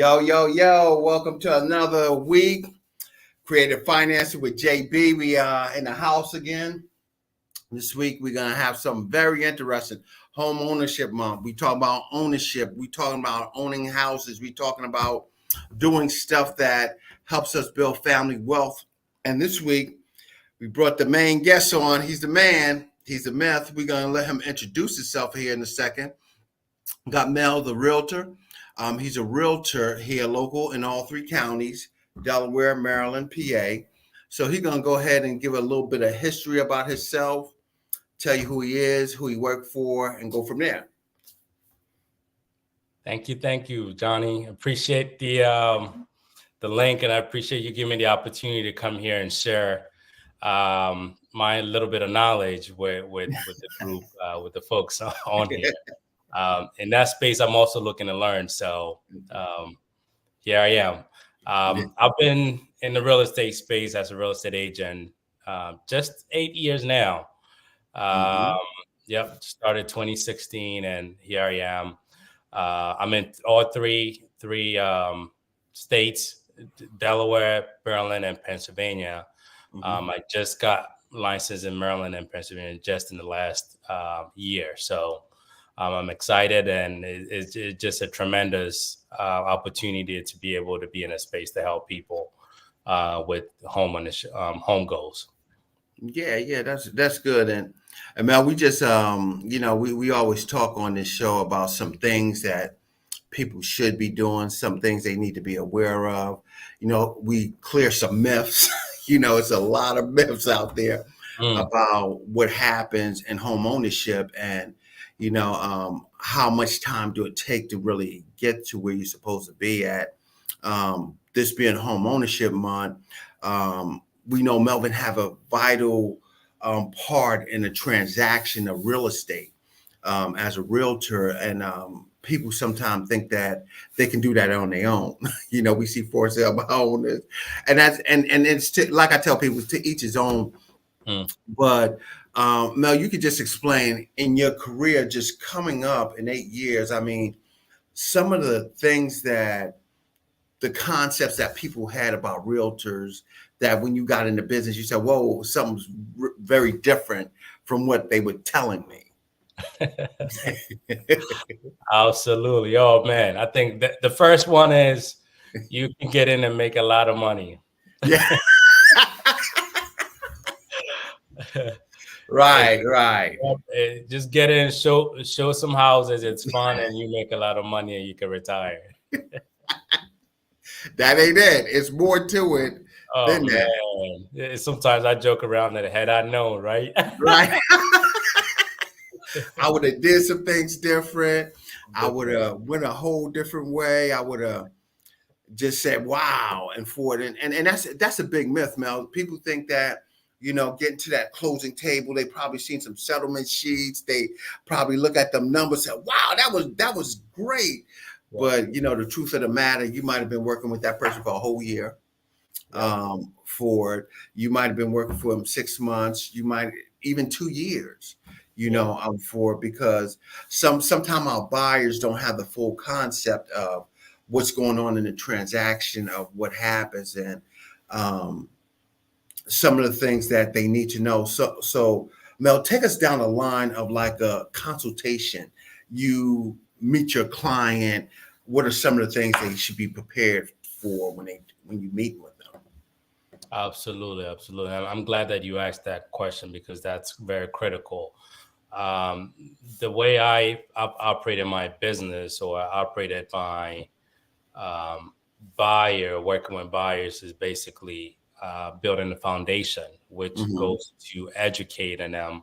Yo, yo, yo, welcome to another week. Creative Financing with JB. We are in the house again. This week, we're going to have something very interesting. Home ownership month. We talk about ownership. We talking about owning houses. We talking about doing stuff that helps us build family wealth. And this week, we brought the main guest on. He's the man. He's the myth. We're going to let him introduce himself here in a second. We got Mel, the realtor. He's a realtor here, local in all three counties, Delaware, Maryland, PA. So he's going to go ahead and give a little bit of history about himself, tell you who he is, who he worked for, and go from there. Thank you, Johnny. Appreciate the link, and I appreciate you giving me the opportunity to come here and share my little bit of knowledge with the group, with the folks on here. In that space, I'm also looking to learn. So here I am. I've been in the real estate space as a real estate agent just 8 years now. Started 2016, and here I am. I'm in all three states, Delaware, Maryland, and Pennsylvania. I just got licensed in Maryland and Pennsylvania just in the last year. So I'm excited, and it's just a tremendous opportunity to be able to be in a space to help people with home goals. Yeah, that's good. And Mel, we just we always talk on this show about some things that people should be doing, some things they need to be aware of. We clear some myths. It's a lot of myths out there about what happens in home ownership, and how much time do it take to really get to where you're supposed to be at. This being home ownership month, we know Melvin have a vital part in the transaction of real estate as a realtor, and people sometimes think that they can do that on their own. We see for sale by owners, and it's like I tell people, to each his own. But Mel, you could just explain in your career, just coming up in 8 years. I mean, some of the things the concepts that people had about realtors, that when you got into business, you said, whoa, something's very different from what they were telling me. Absolutely. Oh man, I think the first one is you can get in and make a lot of money. Yeah. Right. Just get in, show some houses. It's fun, and you make a lot of money, and you can retire. That ain't it. It's more to it than that. Sometimes I joke around that had I known, right? Right. I would have did some things different. I would have went a whole different way. I would have just said, wow, and for it. And that's a big myth, Mel. People think that, getting to that closing table, they probably seen some settlement sheets. They probably look at them numbers and say, wow, that was great. But, the truth of the matter, you might have been working with that person for a whole year. You might have been working for them 6 months. You might even 2 years, for, because sometimes our buyers don't have the full concept of what's going on in the transaction, of what happens, and some of the things that they need to know. So Mel, take us down the line of like a consultation. You meet your client. What are some of the things they should be prepared for when you meet with them? Absolutely. I'm glad that you asked that question, because that's very critical. The way I operated my business, or I operated my working with buyers, is basically building a foundation, which goes to educating them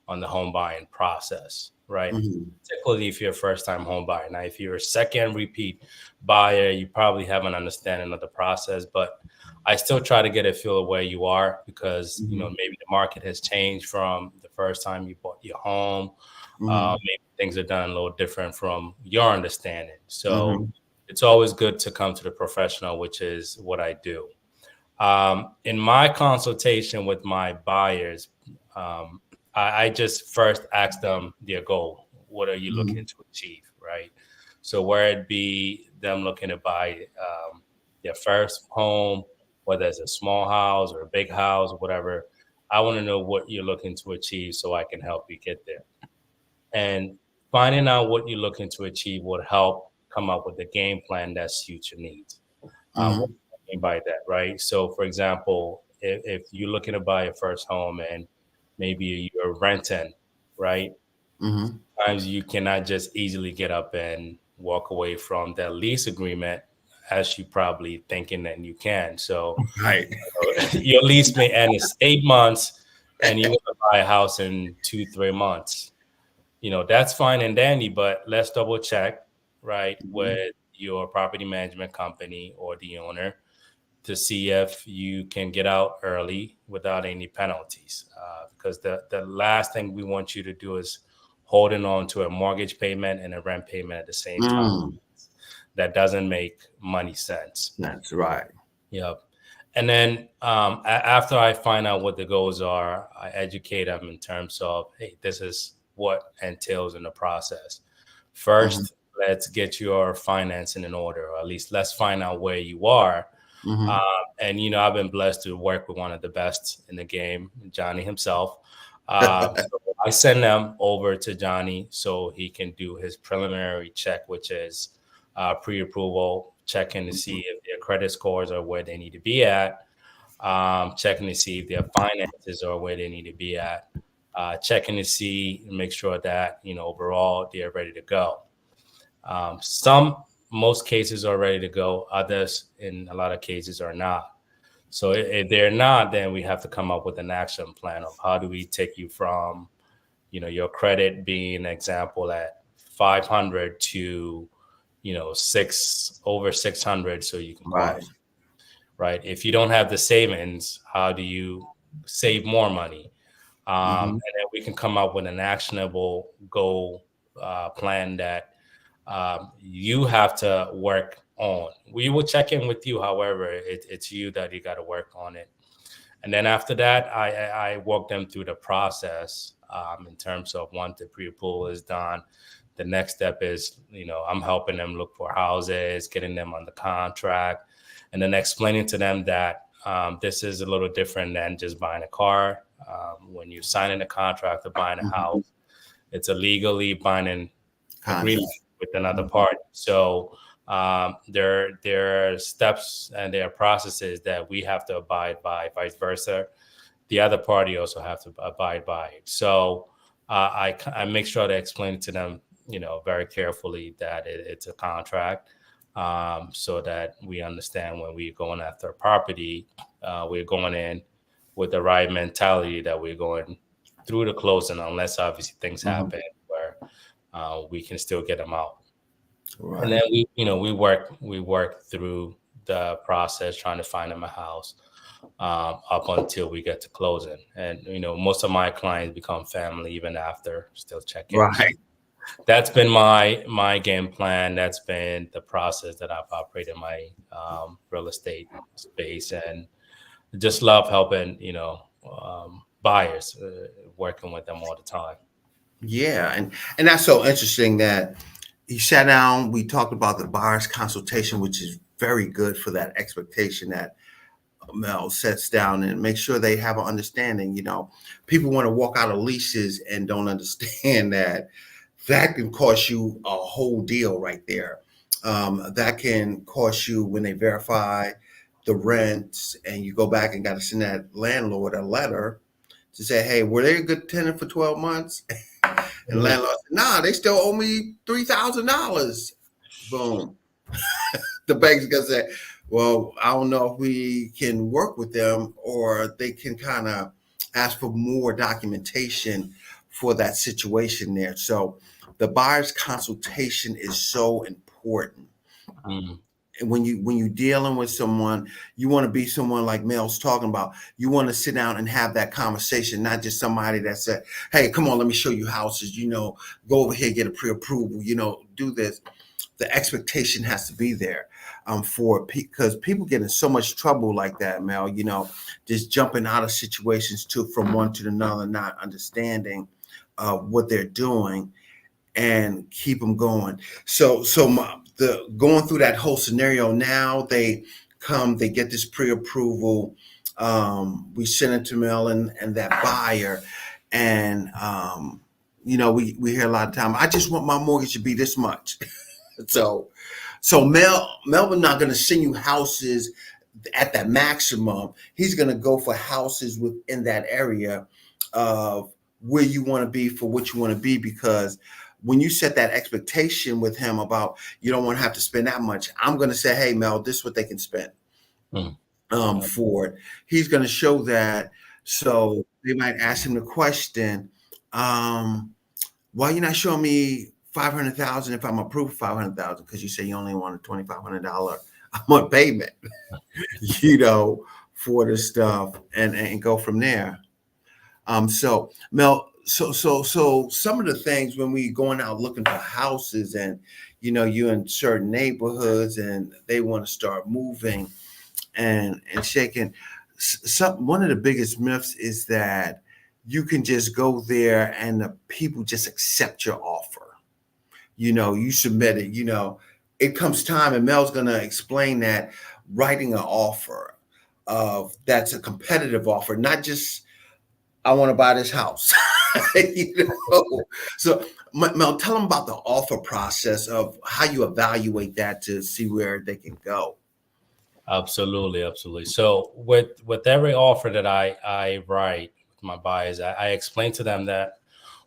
on the home buying process, right? Particularly if you're a first-time home buyer. Now, if you're a second repeat buyer, you probably have an understanding of the process, but I still try to get a feel of where you are, because maybe the market has changed from the first time you bought your home. Maybe things are done a little different from your understanding. So it's always good to come to the professional, which is what I do. In my consultation with my buyers, I just first ask them their goal. What are you looking to achieve, right? So where it be them looking to buy their first home, whether it's a small house or a big house or whatever, I want to know what you're looking to achieve so I can help you get there. And finding out what you're looking to achieve would help come up with a game plan that suits your needs. What Mm-hmm. do I mean by that, right? So, for example, if you're looking to buy a first home and maybe you're renting, right? Mm-hmm. Sometimes you cannot just easily get up and walk away from that lease agreement as you probably thinking that you can. So Right. your lease may end in 8 months and you want to buy a house in 2, 3 months. That's fine and dandy, but let's double check, right, Mm-hmm. with your property management company or the owner to see if you can get out early without any penalties. Because the last thing we want you to do is holding on to a mortgage payment and a rent payment at the same time. Mm. That doesn't make money sense. That's right. Yep. And then after I find out what the goals are, I educate them in terms of, hey, this is what entails in the process. Mm-hmm. First, let's get your financing in order, or at least let's find out where you are. Mm-hmm. And I've been blessed to work with one of the best in the game, Johnny himself. So I send them over to Johnny so he can do his preliminary check, which is pre-approval, checking to see if their credit scores are where they need to be at, checking to see if their finances are where they need to be at, checking to see and make sure that overall they're ready to go. Most cases are ready to go. Others, in a lot of cases, are not. So if they're not, then we have to come up with an action plan of how do we take you from, your credit being an example at 500 to, over 600, so you can Right. qualify. Right. If you don't have the savings, how do you save more money? Mm-hmm. And then we can come up with an actionable goal plan that you have to work on. We will check in with you. However, it's you that you got to work on it. And then after that, I walk them through the process in terms of once the pre-approval is done. The next step is, I'm helping them look for houses, getting them on the contract, and then explaining to them that this is a little different than just buying a car. When you're signing a contract or buying a Mm-hmm. house, it's a legally binding Contract. agreement with another party. So there are steps and there are processes that we have to abide by, vice versa. The other party also have to abide by it. So I make sure to explain to them, very carefully that it's a contract, so that we understand when we're going after a property, we're going in with the right mentality that we're going through the closing, unless obviously things Mm-hmm. happen where we can still get them out. And Right. then we work through the process trying to find them a house up until we get to closing. And most of my clients become family even after still checking. So Right. that's been my game plan. That's been the process that I've operated my real estate space, and just love helping buyers, working with them all the time. Yeah, and that's so interesting that he sat down. We talked about the buyer's consultation, which is very good for that expectation that Mel sets down and make sure they have an understanding. People want to walk out of leases and don't understand that that can cost you a whole deal right there. That can cost you when they verify the rents and you go back and got to send that landlord a letter to say, hey, were they a good tenant for 12 months? And Mhm. landlord said, nah, they still owe me $3,000. Boom. The bank's gonna say, well, I don't know if we can work with them, or they can kind of ask for more documentation for that situation there. So the buyer's consultation is so important. Mhm. And when you dealing with someone, you want to be someone like Mel's talking about. You want to sit down and have that conversation, not just somebody that said, hey, come on, let me show you houses, go over here, get a pre-approval, do this. The expectation has to be there, for because people get in so much trouble like that, Mel, just jumping out of situations from one to another, not understanding what they're doing. and keep them going. So going through that whole scenario now, they come, they get this pre-approval. We send it to Melvin and that buyer, and we hear a lot of time. I just want my mortgage to be this much. so Melvin not going to send you houses at that maximum. He's going to go for houses within that area of where you want to be for what you want to be, because when you set that expectation with him about you don't want to have to spend that much, I'm going to say, hey, Mel, this is what they can spend for it. He's going to show that. So they might ask him the question, why you not showing me 500,000 if I'm approved 500,000? Because you say you only want a $2,500 a month payment, for the stuff, and go from there. So Mel, so some of the things when we going out looking for houses, and you're in certain neighborhoods and they want to start moving and shaking. One of the biggest myths is that you can just go there and the people just accept your offer. You submit it. It comes time, and Mel's going to explain that writing an offer that's a competitive offer, not just I want to buy this house. So Mel, tell them about the offer process of how you evaluate that to see where they can go. Absolutely. So with every offer that I write with my buyers, I explain to them that,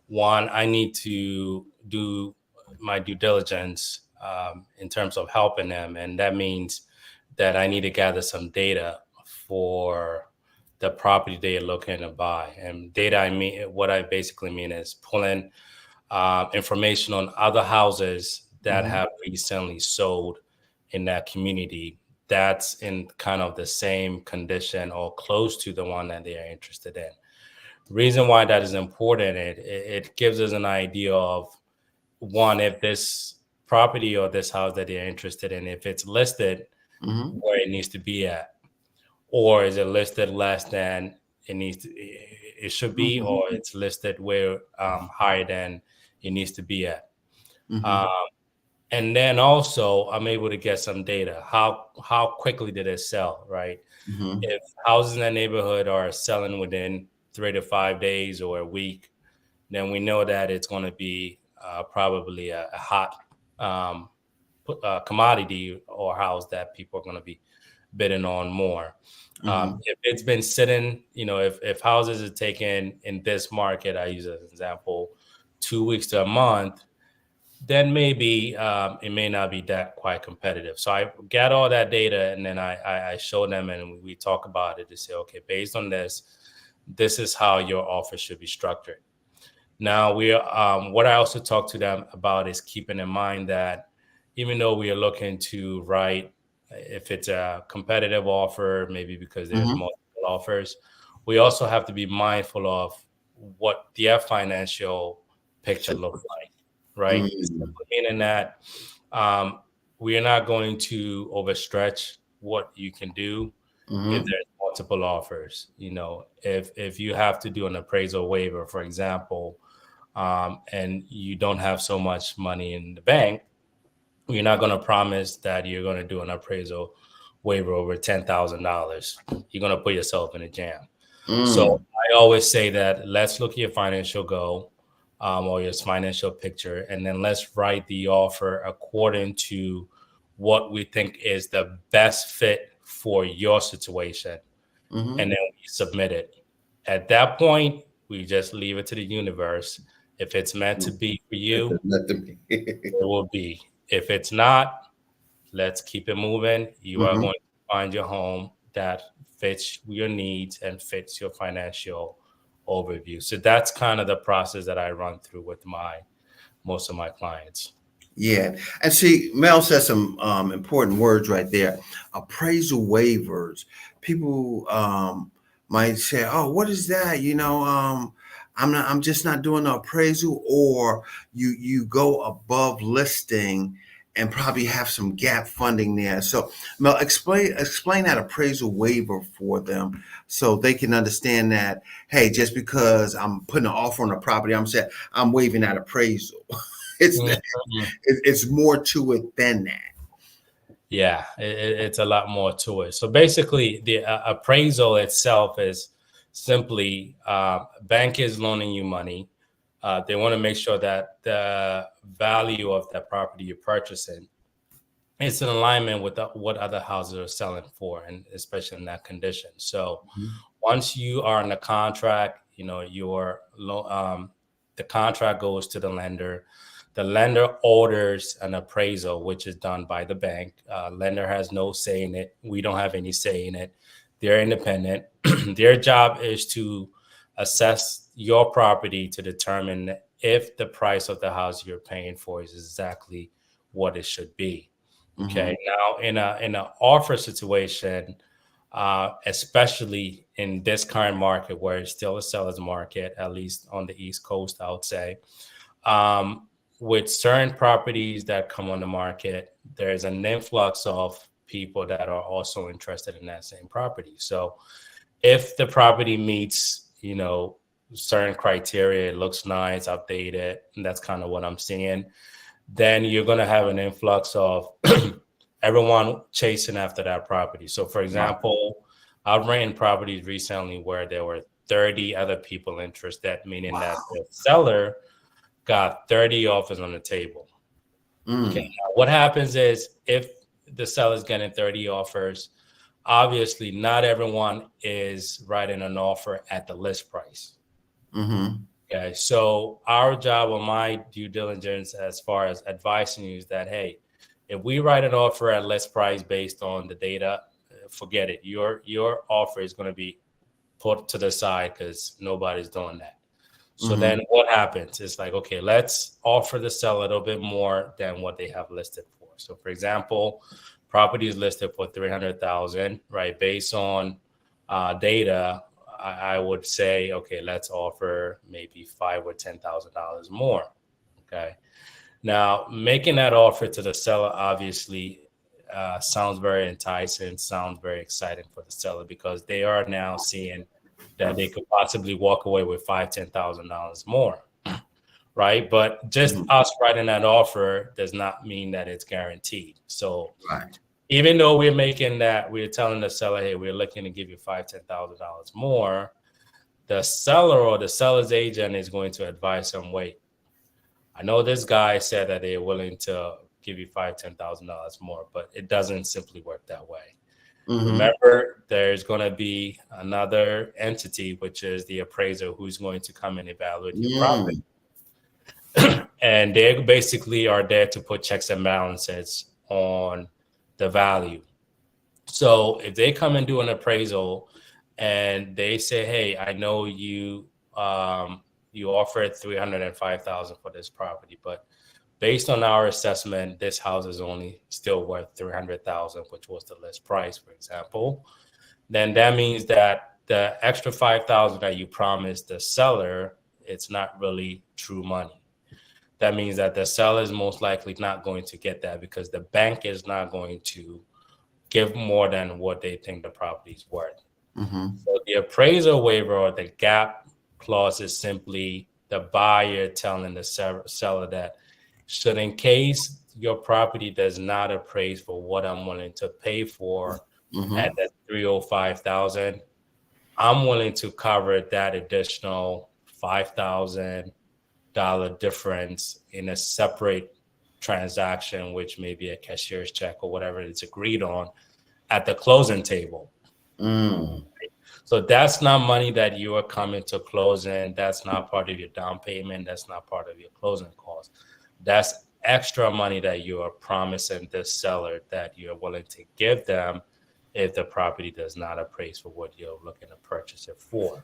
one, I need to do my due diligence in terms of helping them, and that means that I need to gather some data for the property they are looking to buy. And data, what I basically mean is pulling information on other houses that have recently sold in that community that's in kind of the same condition or close to the one that they are interested in. Reason why that is important, it gives us an idea of, one, if this property or this house that they're interested in, if it's listed where it needs to be at, or is it listed less than it should be, or it's listed where higher than it needs to be at. And then also I'm able to get some data. How quickly did it sell, right? If houses in that neighborhood are selling within 3 to 5 days or a week, then we know that it's going to be probably a hot commodity or house that people are going to be bidding on more. If it's been sitting, if houses are taken in this market, I use as an example, 2 weeks to a month, then maybe it may not be that quite competitive. So I get all that data, and then I show them, and we talk about it to say, okay, based on this is how your offer should be structured. Now, what I also talk to them about is keeping in mind that even though we are looking to write, if it's a competitive offer, maybe because there's multiple offers, we also have to be mindful of what their financial picture looks like, right? Meaning that we are not going to overstretch what you can do if there's multiple offers. If you have to do an appraisal waiver, for example, and you don't have so much money in the bank, you're not going to promise that you're going to do an appraisal waiver over $10,000. You're going to put yourself in a jam. So I always say that let's look at your financial goal or your financial picture, and then let's write the offer according to what we think is the best fit for your situation. And then we submit it. At that point, we just leave it to the universe. If it's meant to be for you, it will be. If it's not, let's keep it moving. You are going to find your home that fits your needs and fits your financial overview. So that's kind of the process that I run through with most of my clients. Yeah. And see, Mel said some important words right there. Appraisal waivers. People might say, oh, what is that? I'm just not doing the appraisal, or you go above listing and probably have some gap funding there. So Mel, explain that appraisal waiver for them so they can understand that, hey, just because I'm putting an offer on a property, I'm saying I'm waiving that appraisal. It's Mhm. it's more to it than that. Yeah, it's a lot more to it. So basically, the appraisal itself is simply bank is loaning you money. They want to make sure that the value of that property you're purchasing is in alignment with what other houses are selling for, and especially in that condition. So once you are in a contract, the contract goes to the lender. The lender orders an appraisal, which is done by the bank. Lender has no say in it. We don't have any say in it. They're independent. Their job is to assess your property to determine if the price of the house you're paying for is exactly what it should be. Okay. Now, in an offer situation, especially in this current market where it's still a seller's market, at least on the East Coast, I would say, with certain properties that come on the market, there's an influx of people that are also interested in that same property. So if the property meets, certain criteria, it looks nice, updated, and that's kind of what I'm seeing, then you're going to have an influx of everyone chasing after that property. So, for example, I've rented properties recently where there were 30 other people interested, meaning that the seller got 30 offers on the table. Okay. Now, what happens is if the seller's getting 30 offers, obviously not everyone is writing an offer at the list price. Okay, so our job or my due diligence as far as advising you is that, hey, if we write an offer at list price based on the data, forget it. Your offer is going to be put to the side because nobody's doing that. So then what happens? It's like, okay, let's offer the seller a little bit more than what they have listed for. So for example, property is listed for 300,000, right? Based on data, I would say, okay, let's offer maybe $5,000 or $10,000 more. Okay. Now, making that offer to the seller obviously sounds very enticing, sounds very exciting for the seller because they are now seeing that they could possibly walk away with $5,000, $10,000 more, right? But just us writing that offer does not mean that it's guaranteed. So even though we're making that, we're telling the seller, hey, we're looking to give you $5,000, $10,000 more, the seller or the seller's agent is going to advise them, wait, I know this guy said that they're willing to give you $5,000, $10,000 more, but it doesn't simply work that way. Remember, there's going to be another entity, which is the appraiser, who's going to come and evaluate your property. And they basically are there to put checks and balances on the value. So if they come and do an appraisal and they say, hey, I know you offered $305,000 for this property, but based on our assessment, this house is only still worth $300,000, which was the list price, for example. Then that means that the extra $5,000 that you promised the seller, it's not really true money. That means that the seller is most likely not going to get that because the bank is not going to give more than what they think the property is worth. So the appraisal waiver or the gap clause is simply the buyer telling the seller that, should in case your property does not appraise for what I'm willing to pay for at that $305,000, I'm willing to cover that additional $5,000 difference in a separate transaction, which may be a cashier's check or whatever it's agreed on at the closing table. So that's not money that you are coming to closing. That's not part of your down payment. That's not part of your closing costs. That's extra money that you are promising the seller that you're willing to give them if the property does not appraise for what you're looking to purchase it for.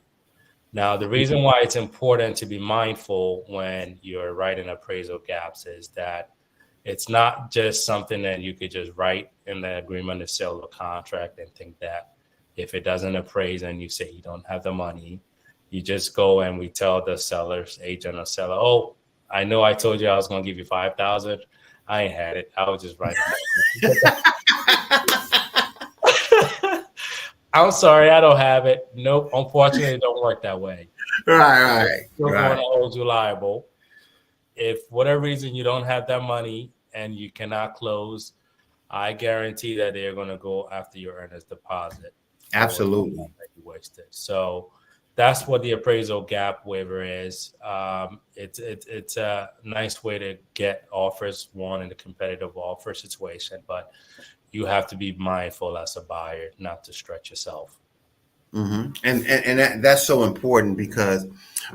Now, the reason why it's important to be mindful when you're writing appraisal gaps is that it's not just something that you could just write in the agreement of sale or contract and think that if it doesn't appraise and you say you don't have the money, you just go and we tell the seller's agent or seller, oh, I know I told you I was going to give you $5,000. I ain't had it. I was just writing it. I'm sorry, I don't have it. Nope, unfortunately, it don't work that way. Right. We're going to hold you liable. if whatever reason you don't have that money and you cannot close, I guarantee that they're going to go after your earnest deposit for the Absolutely. amount that you wasted. So that's what the appraisal gap waiver is. It's a nice way to get offers, one, in a competitive offer situation, but you have to be mindful as a buyer not to stretch yourself. That's so important because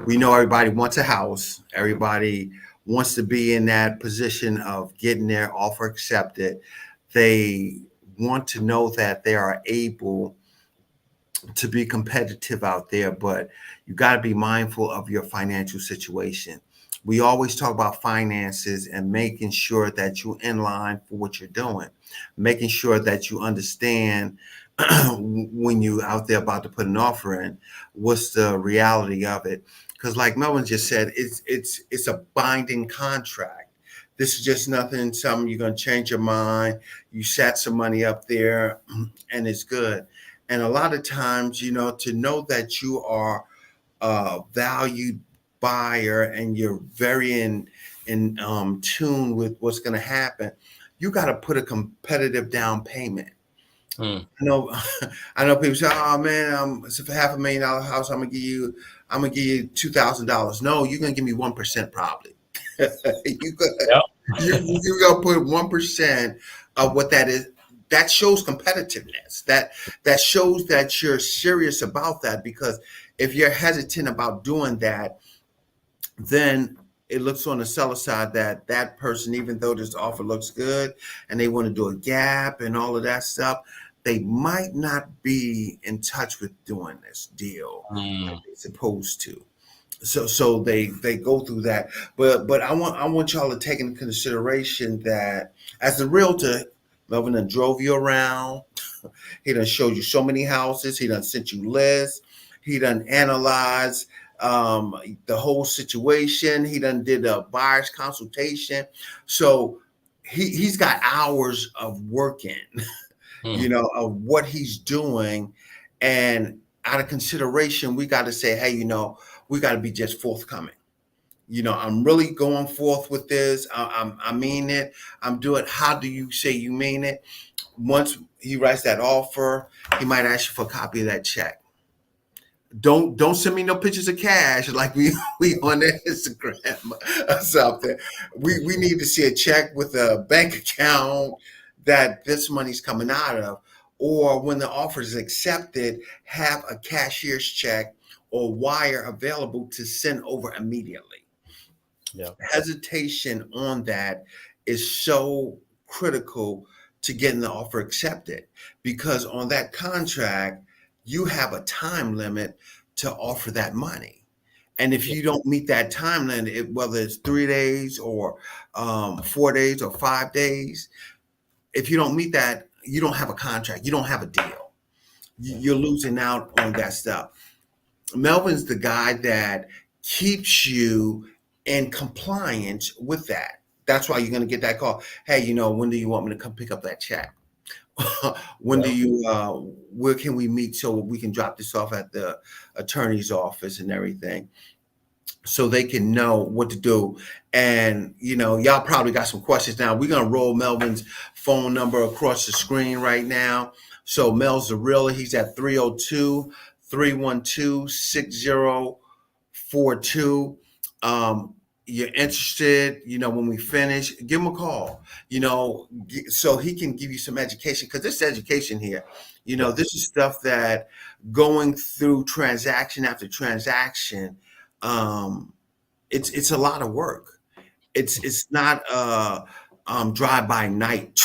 we know everybody wants a house. Everybody wants to be in that position of getting their offer accepted. They want to know that they are able to be competitive out there, but you got to be mindful of your financial situation. We always talk about finances and making sure that you're in line for what you're doing, making sure that you understand when you out there about to put an offer in, what's the reality of it? Because like Melvin just said, it's a binding contract. This is just nothing, something you're gonna change your mind. You set some money up there and it's good. And a lot of times, to know that you are a valued buyer and you're very in tune with what's going to happen, you got to put a competitive down payment. Mm. I know, I know people say, "Oh man, it's a $500,000 house. I'm gonna give you $2,000." No, you're gonna give me 1% probably. you Yep. you're gonna put 1% of what that is. That shows competitiveness. That shows that you're serious about that. Because if you're hesitant about doing that, then it looks on the seller side that that person, even though this offer looks good and they want to do a gap and all of that stuff, they might not be in touch with doing this deal like Mm. they're supposed to. So they go through that. But I want y'all to take into consideration that as a realtor, Melvin done drove you around. He done showed you so many houses. He done sent you lists. He done analyzed the whole situation. He done did a buyer's consultation. So he's got hours of working, Mm. of what he's doing. And out of consideration, we got to say, hey, we got to be just forthcoming. I'm really going forth with this. I mean it. I'm doing. How do you say you mean it? Once he writes that offer, he might ask you for a copy of that check. Don't send me no pictures of cash like we on the Instagram or something. We need to see a check with a bank account that this money's coming out of, or when the offer is accepted, have a cashier's check or wire available to send over immediately. Yeah. Hesitation on that is so critical to getting the offer accepted, because on that contract you have a time limit to offer that money. And if Yeah. you don't meet that time limit, whether it's 3 days or 4 days or 5 days, if you don't meet that, you don't have a contract, you don't have a deal. Yeah. You're losing out on that stuff. Melvin's the guy that keeps you in compliance with that. That's why you're going to get that call. Hey, when do you want me to come pick up that check? When do Yeah. you, where can we meet so we can drop this off at the attorney's office and everything, so they can know what to do. And, y'all probably got some questions now. We're going to roll Melvin's phone number across the screen right now. So Mel's the realtor. He's at 302-312-6042. You're interested, when we finish, give him a call, so he can give you some education, because this education here, this Yes. is stuff that going through transaction after transaction, it's a lot of work. It's not a drive by night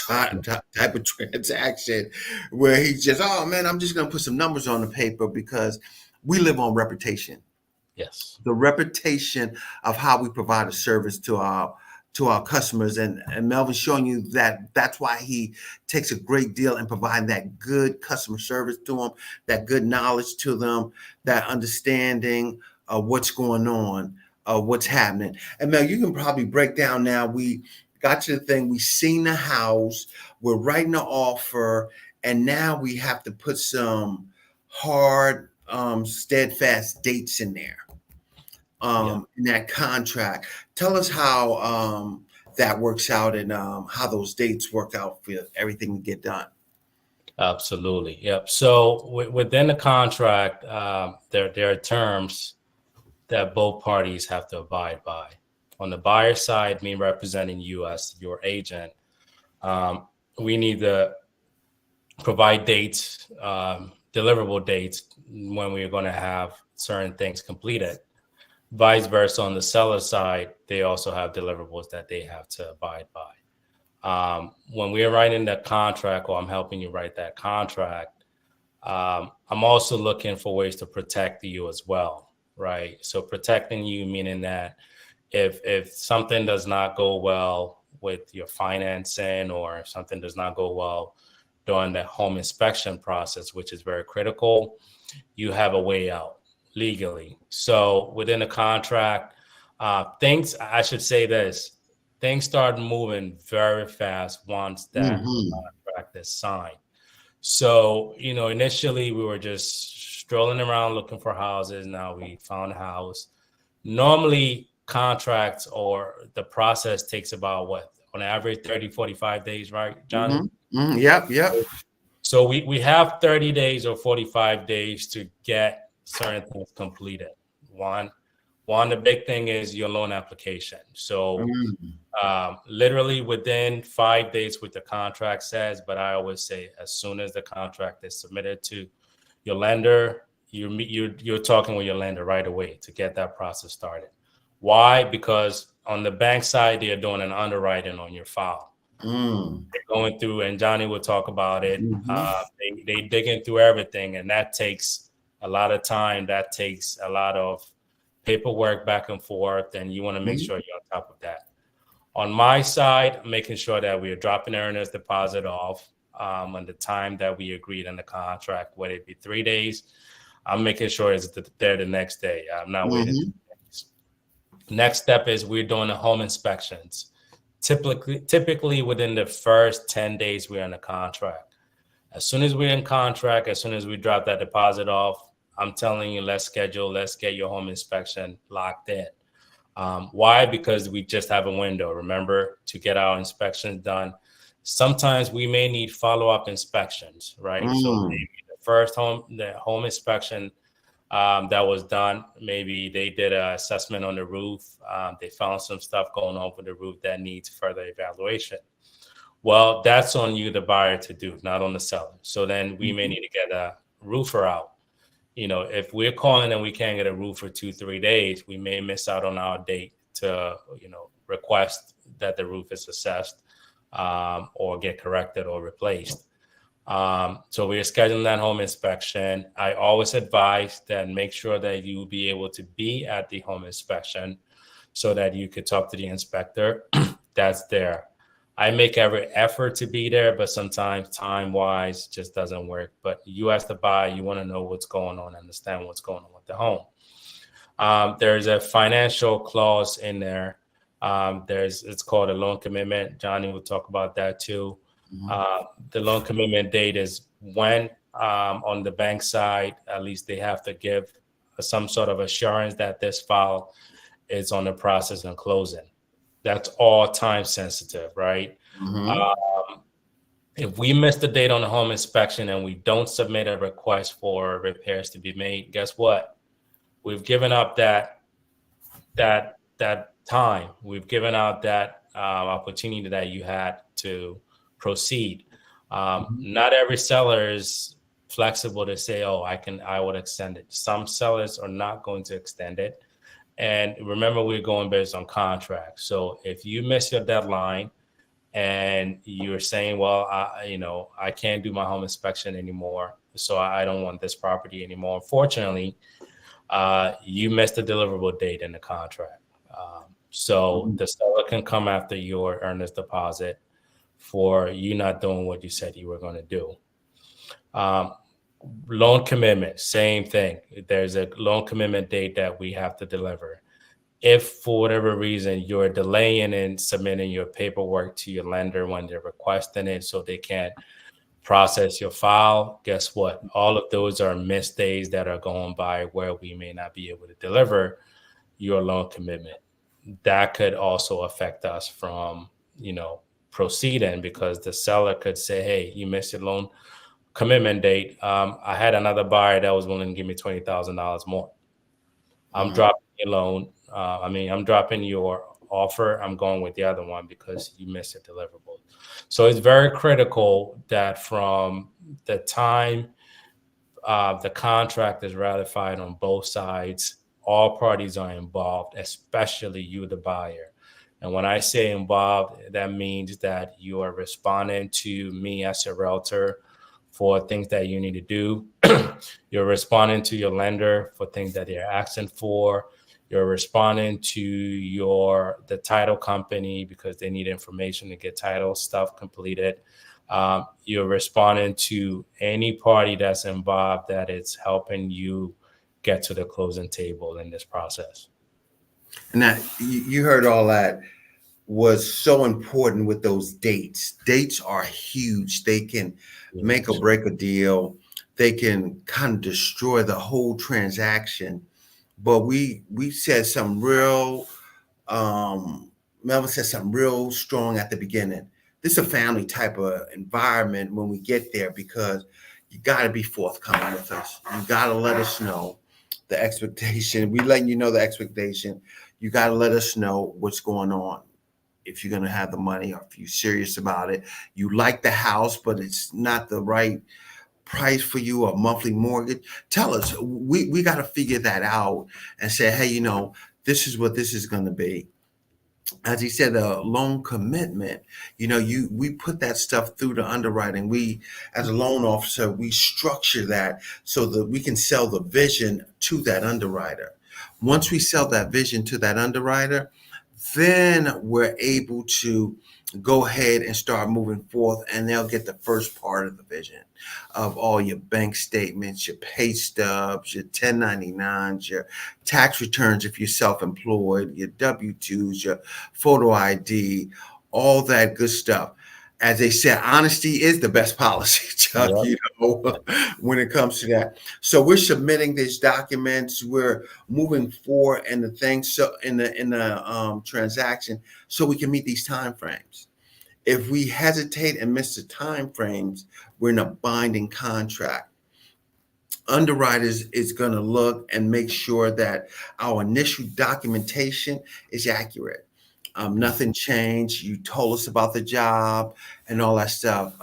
type of transaction where he's just, oh man, I'm just gonna put some numbers on the paper, because we live on reputation. Yes. The reputation of how we provide a service to our customers, and Melvin's showing you that that's why he takes a great deal in providing that good customer service to them, that good knowledge to them, that understanding of what's going on, what's happening. And Mel, you can probably break down now. We got to the thing, we seen the house, we're writing the offer, and now we have to put some hard, steadfast dates in there. Yeah. in that contract. Tell us how that works out and how those dates work out for everything to get done. Absolutely. Yep. So within the contract, there are terms that both parties have to abide by. On the buyer side, me representing you as your agent, we need to provide dates, deliverable dates when we're going to have certain things completed. Vice versa, on the seller side, they also have deliverables that they have to abide by. When we're writing that contract, or I'm helping you write that contract, I'm also looking for ways to protect you as well, right? So protecting you, meaning that if something does not go well with your financing, or if something does not go well during the home inspection process, which is very critical, you have a way out legally. So within the contract, I should say this, things start moving very fast once that Mm-hmm. contract is signed. So, initially we were just strolling around looking for houses. Now we found a house. Normally, contracts or the process takes about what, on average, 30, 45 days, right, Johnny? Mm-hmm. Mm-hmm. Yep. Yep. So we have 30 days or 45 days to get certain things completed. One, the big thing is your loan application. So Mm-hmm. literally within 5 days, what the contract says, but I always say as soon as the contract is submitted to your lender, you're talking with your lender right away to get that process started. Why? Because on the bank side, they're doing an underwriting on your file. Mm-hmm. They're going through, and Johnny will talk about it. Mm-hmm. They digging through everything, and that takes a lot of time. That takes a lot of paperwork back and forth, and you want to make sure you're on top of that. On my side, I'm making sure that we are dropping the earnest deposit off on the time that we agreed in the contract, whether it be 3 days. I'm making sure it's there the next day. I'm not waiting 3 days. Next step is we're doing the home inspections. Typically within the first 10 days we're in a contract. As soon as we're in contract, as soon as we drop that deposit off, I'm telling you, let's get your home inspection locked in. Why? Because we just have a window, remember, to get our inspections done. Sometimes we may need follow-up inspections, right? So Mm-hmm. maybe the home inspection that was done, maybe they did an assessment on the roof. They found some stuff going on with the roof that needs further evaluation. Well, that's on you, the buyer, to do, not on the seller. So then we may need to get a roofer out. If we're calling and we can't get a roof for 2-3 days, we may miss out on our date to, request that the roof is assessed or get corrected or replaced. So we're scheduling that home inspection. I always advise that make sure that you will be able to be at the home inspection so that you could talk to the inspector that's there. I make every effort to be there, but sometimes time-wise just doesn't work. But you as the buyer, you want to know what's going on, understand what's going on with the home. There's a financial clause in there. It's called a loan commitment. Johnny will talk about that too. The loan commitment date is when, on the bank side, at least they have to give some sort of assurance that this file is on the process and closing. That's all time sensitive, right? Mm-hmm. If we miss the date on the home inspection and we don't submit a request for repairs to be made, guess what? We've given up that time. We've given out that opportunity that you had to proceed. Not every seller is flexible to say, "Oh, I would extend it." Some sellers are not going to extend it. And remember, we're going based on contract. So if you miss your deadline and you're saying, well, I can't do my home inspection anymore, so I don't want this property anymore. Unfortunately, you missed the deliverable date in the contract. So the seller can come after your earnest deposit for you not doing what you said you were going to do. Loan commitment, same thing. There's a loan commitment date that we have to deliver. If for whatever reason you're delaying in submitting your paperwork to your lender when they're requesting it so they can't process your file, guess what? All of those are missed days that are going by where we may not be able to deliver your loan commitment. That could also affect us from, proceeding, because the seller could say, hey, you missed your loan commitment date. I had another buyer that was willing to give me $20,000 more. I'm dropping your loan. I'm dropping your offer. I'm going with the other one because you missed a deliverable. So it's very critical that from the time the contract is ratified on both sides, all parties are involved, especially you, the buyer. And when I say involved, that means that you are responding to me as a realtor for things that you need to do. You're responding to your lender for things that they're asking for. You're responding to the title company because they need information to get title stuff completed. You're responding to any party that's involved that is helping you get to the closing table in this process. And that you heard all that was so important with those dates. Dates are huge. They can make or break a deal. They can kind of destroy the whole transaction. But we said some real Melvin said something real strong at the beginning. This is a family type of environment when we get there, because you got to be forthcoming with us. You got to let us know the expectation. We letting you know the expectation. You got to let us know what's going on. If you're going to have the money, or if you're serious about it, you like the house, but it's not the right price for you, a monthly mortgage. Tell us. We got to figure that out and say, hey, this is what this is going to be. As he said, a loan commitment, we put that stuff through the underwriting. We, as a loan officer, we structure that so that we can sell the vision to that underwriter. Once we sell that vision to that underwriter, then we're able to go ahead and start moving forth, and they'll get the first part of the vision of all your bank statements, your pay stubs, your 1099s, your tax returns if you're self-employed, your W-2s, your photo ID, all that good stuff. As they said, honesty is the best policy, Chuck, when it comes to that. So we're submitting these documents, we're moving forward in the thing, so in the transaction, so we can meet these time frames. If we hesitate and miss the time frames, we're in a binding contract. Underwriters is going to look and make sure that our initial documentation is accurate. Nothing changed. You told us about the job and all that stuff.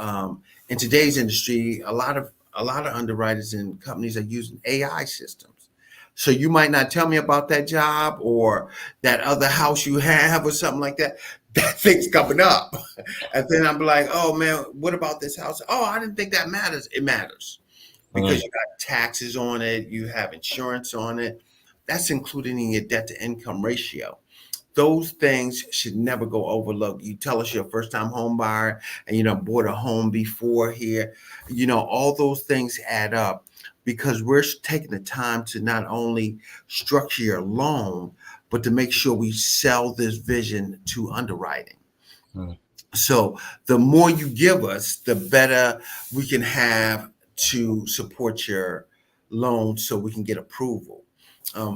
In today's industry, a lot of underwriters and companies are using AI systems. So you might not tell me about that job or that other house you have or something like that. That thing's coming up. And then I'm like, oh man, what about this house? Oh, I didn't think that matters. It matters because you got taxes on it, you have insurance on it. That's included in your debt to income ratio. Those things should never go overlooked. You tell us you're a first-time home buyer and bought a home before here. All those things add up because we're taking the time to not only structure your loan, but to make sure we sell this vision to underwriting. So the more you give us, the better we can have to support your loan so we can get approval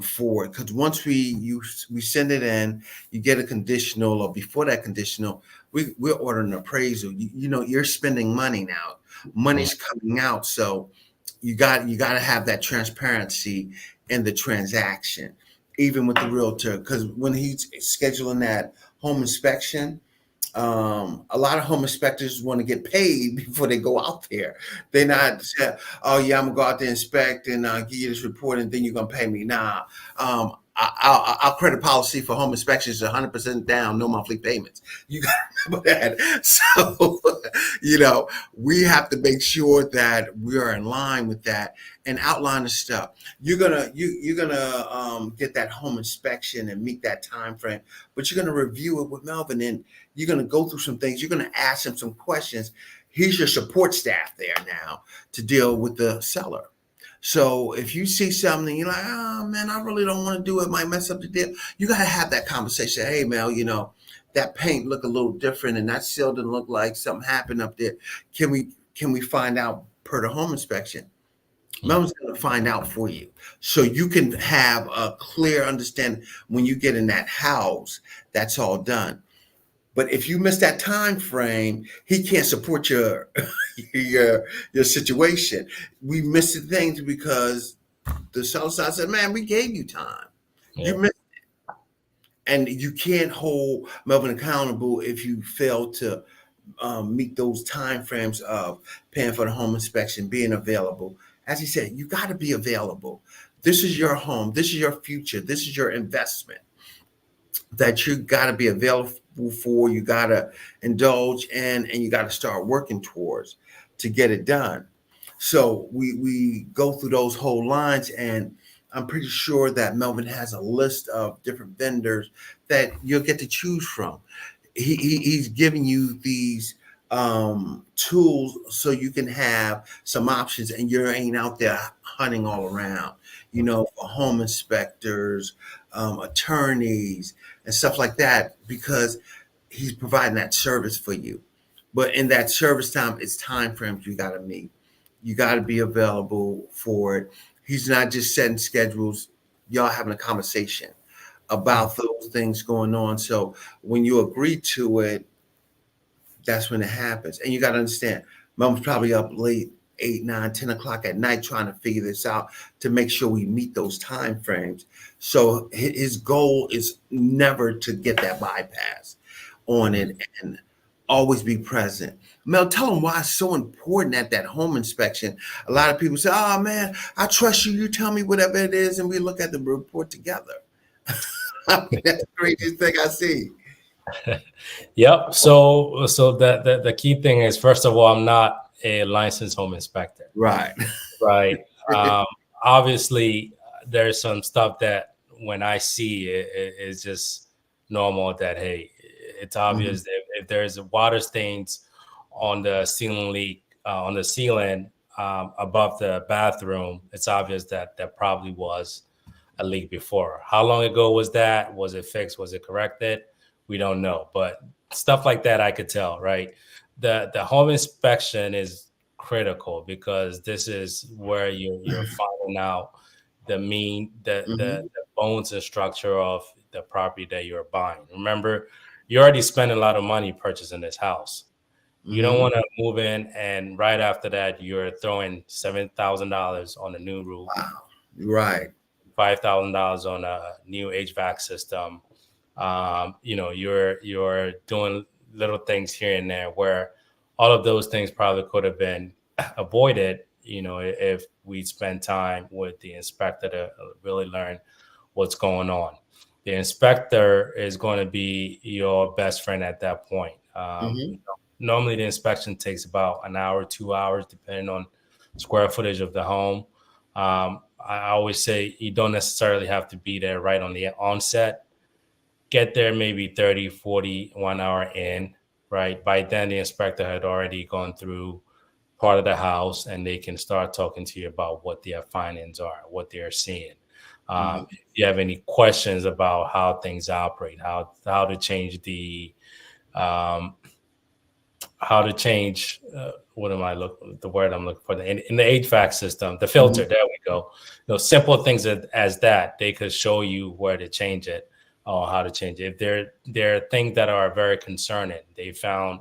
for it. Because once we send it in, you get a conditional, or before that conditional, we're ordering an appraisal. You're spending money now. Money's coming out. So you got to have that transparency in the transaction, even with the realtor. Because when he's scheduling that home inspection, a lot of home inspectors want to get paid before they go out there. They're not say, oh yeah, I'm gonna go out there inspect and give you this report and then you're gonna pay me. Nah, our credit policy for home inspections is 100% down, no monthly payments. You got to remember that. So, we have to make sure that we are in line with that and outline the stuff. You're gonna get that home inspection and meet that time frame, but you're gonna review it with Melvin and you're gonna go through some things. You're gonna ask him some questions. He's your support staff there now to deal with the seller. So if you see something, you're like, oh man, I really don't want to do it. Might mess up the deal. You got to have that conversation. Hey, Mel, that paint look a little different and that seal didn't look like something happened up there. Can we find out per the home inspection? Melvin's going to find out for you, so you can have a clear understanding when you get in that house. That's all done. But if you miss that time frame, he can't support your your situation. We miss the things because the seller side said, "Man, we gave you time. You Yeah. missed." And you can't hold Melvin accountable if you fail to meet those time frames of paying for the home inspection, being available. As he said, you got to be available. This is your home. This is your future. This is your investment that you got to be available for. You got to indulge in, and you got to start working towards to get it done. So we go through those whole lines, and I'm pretty sure that Melvin has a list of different vendors that you'll get to choose from. He's giving you these tools so you can have some options, and you ain't out there hunting all around. You know, for home inspectors, attorneys, and stuff like that, because he's providing that service for you. But in that service time, it's time frames you got to meet. You got to be available for it. He's not just setting schedules. Y'all having a conversation about those things going on. So when you agree to it, that's when it happens. And you got to understand, Mom's probably up late, 8, 9, 10 o'clock at night trying to figure this out to make sure we meet those time frames. So his goal is never to get that bypass on it and always be present. Mel, tell them why it's so important at that home inspection. A lot of people say, "Oh man, I trust you. You tell me whatever it is, and we look at the report together." I mean, that's the craziest thing I see. Yep. So the key thing is, first of all, I'm not a licensed home inspector, Right. right? Um, Obviously, there's some stuff that when I see it's just normal that, hey, it's Mhm. obvious that if there's water stains on the ceiling leak on the ceiling above the bathroom, it's obvious that that probably was a leak before. How long ago was that? Was it fixed? Was it corrected? We don't know, but stuff like that I could tell, right? The home inspection is critical because this is where you're finding out Mhm. the bones and structure of the property that you're buying. Remember, you're already spending a lot of money purchasing this house. You don't Mhm. want to move in and right after that you're throwing $7,000 on a new roof, Wow. Right. $5,000 on a new HVAC system. You're doing little things here and there where all of those things probably could have been avoided. If we spend time with the inspector to really learn what's going on. The inspector is going to be your best friend at that point. Mhm. Normally, the inspection takes about an hour, 2 hours, depending on square footage of the home. I always say you don't necessarily have to be there right on the onset. Get there maybe 30, 40, 1 hour in, right? By then, the inspector had already gone through part of the house and they can start talking to you about what their findings are, what they're seeing. Mhm. If you have any questions about how things operate, how to change um, how to change what am I look the word I'm looking for in the HVAC system, the filter. Mhm. There we go. Simple things as that they could show you where to change it or how to change it. If there are things that are very concerning, they found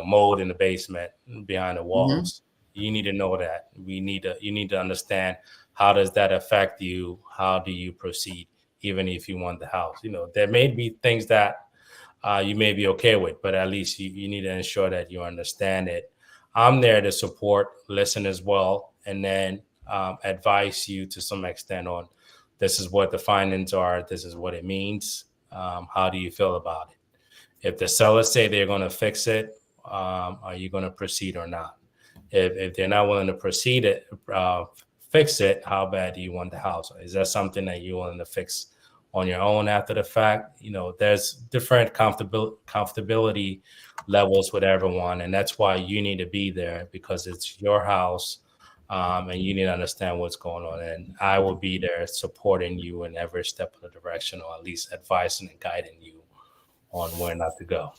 mold in the basement behind the Mhm. walls. You need to know that. You need to understand how does that affect you? How do you proceed? Even if you want the house, there may be things that you may be okay with, but at least you need to ensure that you understand it. I'm there to support, listen as well, and then advise you to some extent on this is what the findings are, this is what it means. How do you feel about it? If the sellers say they're going to fix it, are you going to proceed or not? If they're not willing to proceed it, fix it, how bad do you want the house? Is that something that you're willing to fix on your own after the fact? There's different comfortability levels with everyone, and that's why you need to be there because it's your house, and you need to understand what's going on. And I will be there supporting you in every step of the direction, or at least advising and guiding you on where not to go.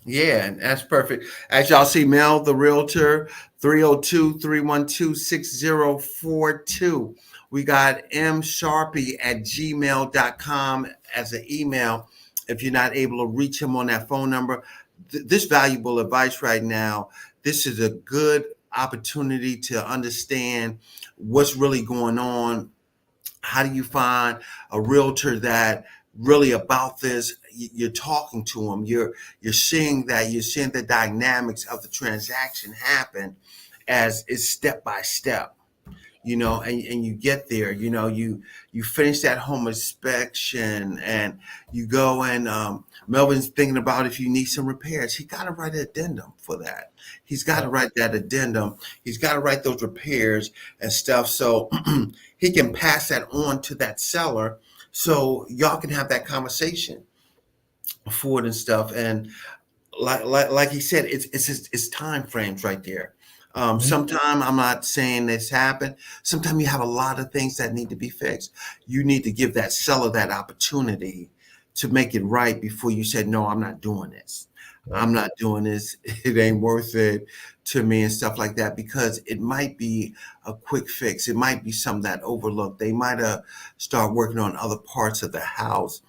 Yeah, and that's perfect. As y'all see, Mel, the realtor, 302-312-6042. We got msharpey@gmail.com as an email. If you're not able to reach him on that phone number, this valuable advice right now, this is a good opportunity to understand what's really going on. How do you find a realtor that really about this? You're talking to them. You're seeing that. You're seeing the dynamics of the transaction happen as it's step by step. And you get there. You finish that home inspection, and you go and Melvin's thinking about if you need some repairs. He got to write an addendum for that. He's got to write that addendum. He's got to write those repairs and stuff, so he can pass that on to that seller, so y'all can have that conversation for it and stuff. And like he said, it's time frames right there. Sometimes I'm not saying this happened. Sometimes you have a lot of things that need to be fixed. You need to give that seller that opportunity to make it right before you said, no, I'm not doing this. I'm not doing this. It ain't worth it to me and stuff like that, because it might be a quick fix. It might be something that overlooked. They might have start working on other parts of the house,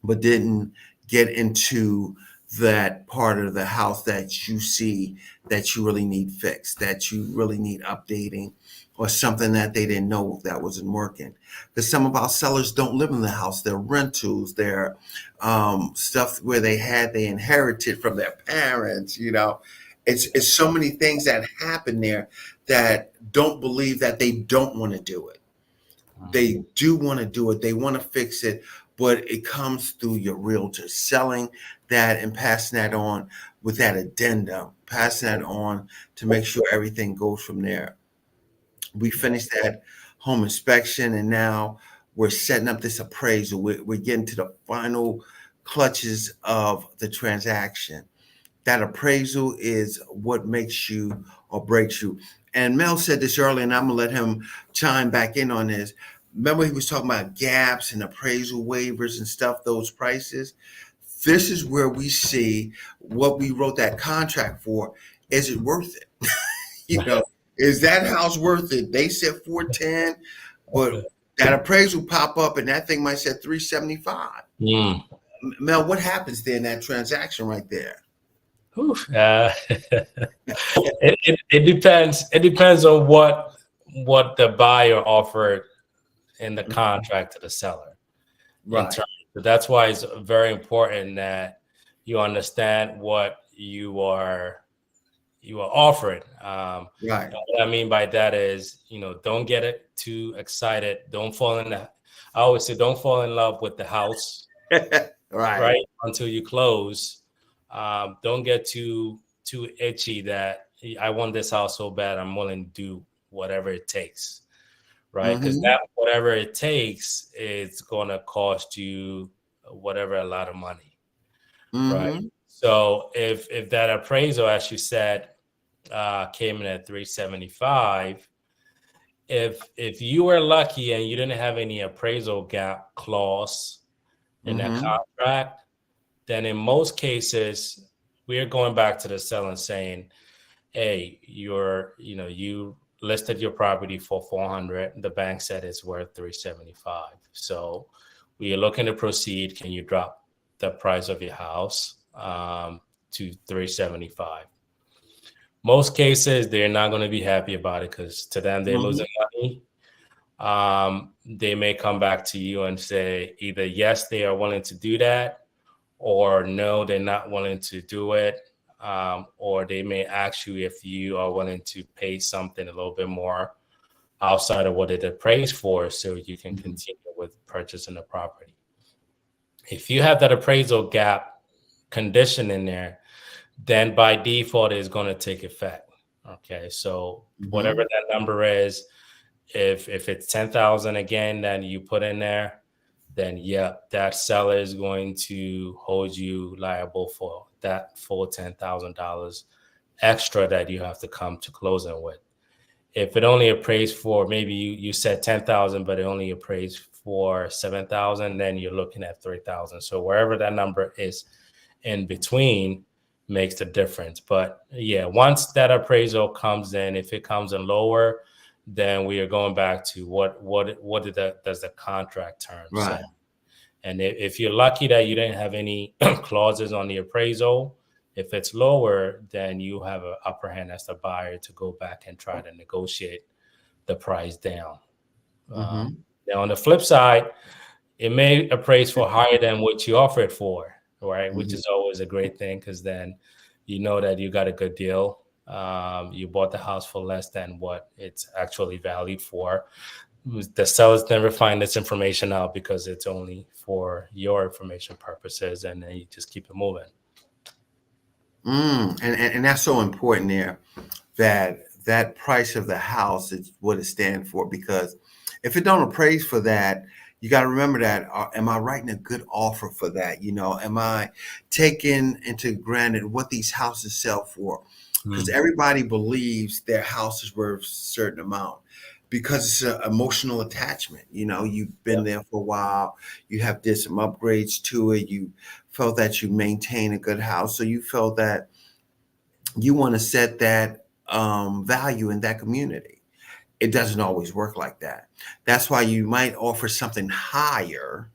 but didn't get into that part of the house that you see that you really need fixed, that you really need updating, or something that they didn't know that wasn't working. Because some of our sellers don't live in the house. They're rentals. They're stuff where they inherited from their parents. It's so many things that happen there that don't believe that they don't want to do it. They do want to do it. They want to fix it, but it comes through your realtor selling that and passing that on with that addendum, passing that on to make sure everything goes from there. We finished that home inspection, and now we're setting up this appraisal. We're getting to the final clutches of the transaction. That appraisal is what makes you or breaks you. And Mel said this earlier, and I'm gonna let him chime back in on this. Remember, he was talking about gaps and appraisal waivers and stuff, those prices. This is where we see what we wrote that contract for. Is it worth it? Is that house worth it? They said 410, but that appraisal pop up and that thing might say 375. Mel, what happens there in that transaction right there? It depends. It depends on what the buyer offered in the contract to the seller. Right. So that's why it's very important that you understand what you are offering. Right. What I mean by that is, don't get it too excited. Don't fall in I always say, don't fall in love with the house, right? Until you close. Don't get too itchy that I want this house so bad, I'm willing to do whatever it takes, right? Because that whatever it takes is going to cost you a lot of money, right? So if that appraisal, as you said, came in at 375, if you were lucky and you didn't have any appraisal gap clause in that contract, then in most cases we're going back to the seller and saying, hey, you listed your property for 400, the bank said it's worth 375, so we are looking to proceed. Can you drop the price of your house to 375? Most cases they're not going to be happy about it, because to them they're losing money. They may come back to you and say either yes, they are willing to do that, or no, they're not willing to do it. Or they may ask you if you are willing to pay something a little bit more outside of what it appraised for, so you can continue with purchasing the property. If you have that appraisal gap condition in there, then by default it's going to take effect. Okay, so whatever that number is, if it's 10,000 again, then you put in there, then that seller is going to hold you liable for that full $10,000 extra that you have to come to closing with. If it only appraised for, maybe you said 10,000, but it only appraised for 7,000, then you're looking at 3,000. So wherever that number is in between, makes the difference. But yeah, once that appraisal comes in, if it comes in lower, then we are going back to what does the contract term say? Right. And if you're lucky that you didn't have any clauses on the appraisal, if it's lower, then you have an upper hand as the buyer to go back and try to negotiate the price down. Mm-hmm. Now, on the flip side, it may appraise for higher than what you offer it for, right? Which Mm-hmm. is always a great thing because then you know that you got a good deal. You bought the house for less than what it's actually valued for. The sellers never find this information out because it's only for your information purposes, and then you just keep it moving. And that's so important there, that that price of the house is what it stands for. Because if it don't appraise for that, you got to remember that, am I writing a good offer for that? Am I taking into granted what these houses sell for? Because Mm. everybody believes their house is worth a certain amount because it's an emotional attachment. You've been Yeah. there for a while, you have did some upgrades to it, you felt that you maintain a good house, so you felt that you want to set that value in that community. It doesn't always work like that. That's why you might offer something higher,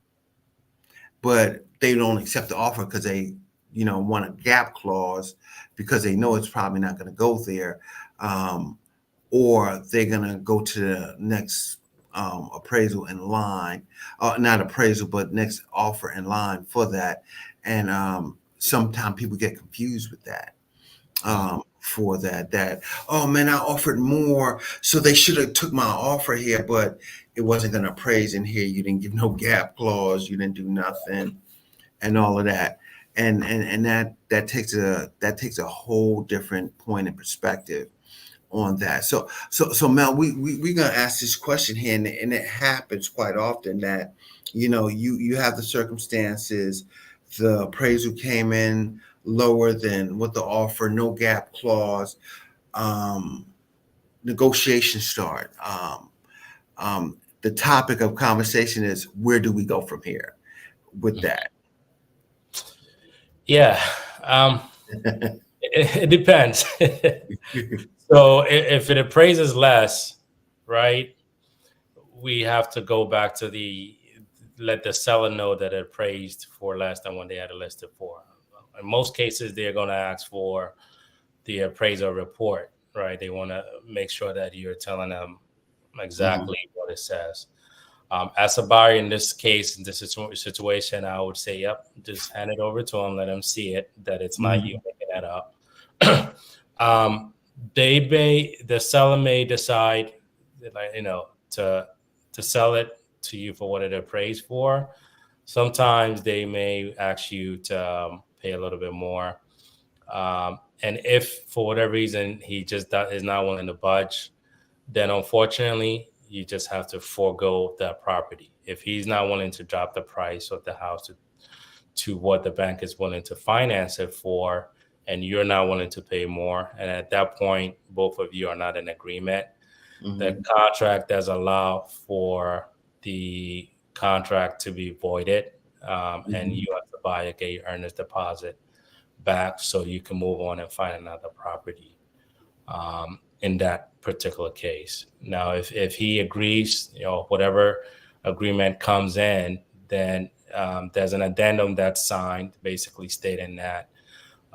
but they don't accept the offer because they, want a gap clause because they know it's probably not going to go there, or they're going to go to the next appraisal in line, not appraisal, but next offer in line for that. And sometimes people get confused with that, for that, oh man, I offered more, so they should have took my offer here, but it wasn't going to appraise in here. You didn't give no gap clause, you didn't do nothing, and all of that. And that takes a whole different point of perspective on that. So Mel, we're gonna ask this question here, and it happens quite often that you have the circumstances, the appraisal came in lower than what the offer, no gap clause, um, negotiations start. The topic of conversation is, where do we go from here with that? Yeah. It depends. So if it appraises less, right, we have to go back to let the seller know that it appraised for less than when they had it listed for. In most cases, they're going to ask for the appraisal report, right? They want to make sure that you're telling them Mhm. exactly what it says. As a buyer in this case, in this situation, I would say, yep, just hand it over to them, let them see it, that it's not you Mhm. making that up. um, the seller may decide, like, to sell it to you for what it appraised for. Sometimes they may ask you to pay a little bit more. And if for whatever reason he just is not willing to budge, then unfortunately you just have to forego that property. If he's not willing to drop the price of the house to what the bank is willing to finance it for, and you're not willing to pay more, and at that point both of you are not in agreement, the Mhm. contract does allow for the contract to be voided, and Mhm. you have to buy a get your earnest deposit back so you can move on and find another property, in that particular case. Now, if he agrees, whatever agreement comes in, then there's an addendum that's signed, basically stating that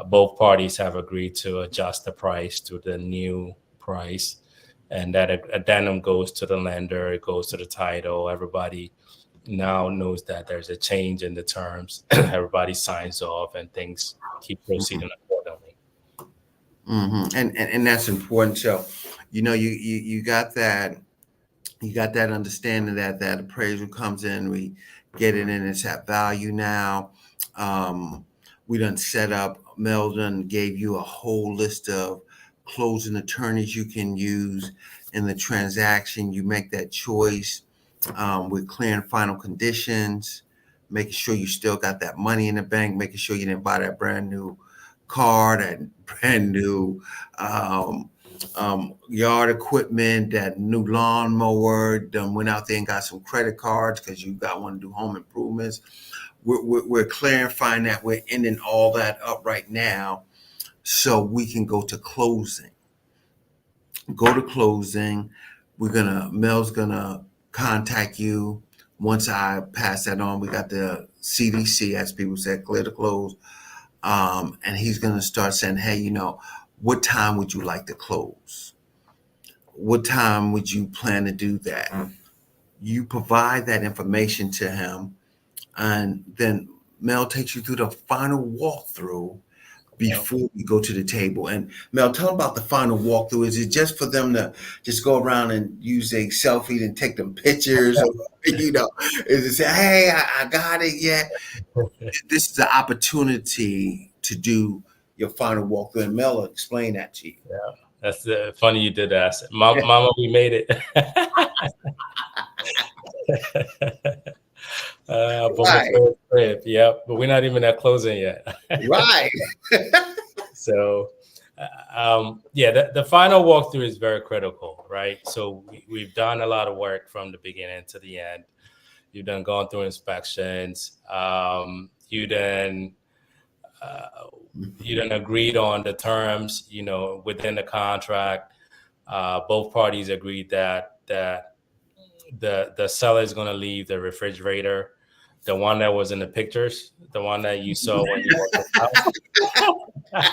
both parties have agreed to adjust the price to the new price, and that addendum goes to the lender, it goes to the title. Everybody now knows that there's a change in the terms. Everybody signs off, and things keep proceeding accordingly. And that's important. So, you got that, understanding that that appraisal comes in, we get it in, it's at value now. Um, we done set up, Meldon gave you a whole list of closing attorneys you can use in the transaction. You make that choice, with clear and final conditions, making sure you still got that money in the bank, making sure you didn't buy that brand new car, that brand new yard equipment, that new lawnmower, done went out there and got some credit cards because you got want to do home improvements. We're clarifying that, we're ending all that up right now. so we can go to closing. Go to closing. Mel's gonna contact you once I pass that on. We got the CDC, as people said, clear to close. And he's gonna start saying, hey, what time would you like to close? What time would you plan to do that? You provide that information to him, and then Mel takes you through the final walkthrough before we go to the table. And Mel, tell them about the final walkthrough. Is it just for them to just go around and use a selfie and take them pictures? Or, is it say, hey, I got it yet? This is the opportunity to do your final walkthrough. And Mel will explain that to you. Yeah, that's funny you did that. Mama, we made it. But yeah, but we're not even at closing yet. Right. So, the final walkthrough is very critical, right? So we've done a lot of work from the beginning to the end. You've done gone through inspections. You then agreed on the terms, within the contract. Both parties agreed that the seller is going to leave the refrigerator, the one that was in the pictures, the one that you saw when you walked the house,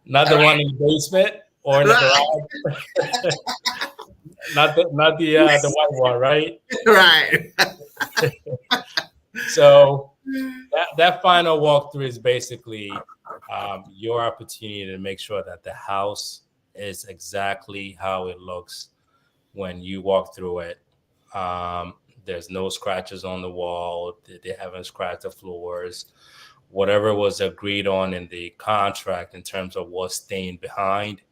not the one in the basement or in the garage, not the white one, right? Right. So that final walkthrough is basically your opportunity to make sure that the house is exactly how it looks when you walk through it. There's no scratches on the wall. They haven't scratched the floors. Whatever was agreed on in the contract in terms of what's staying behind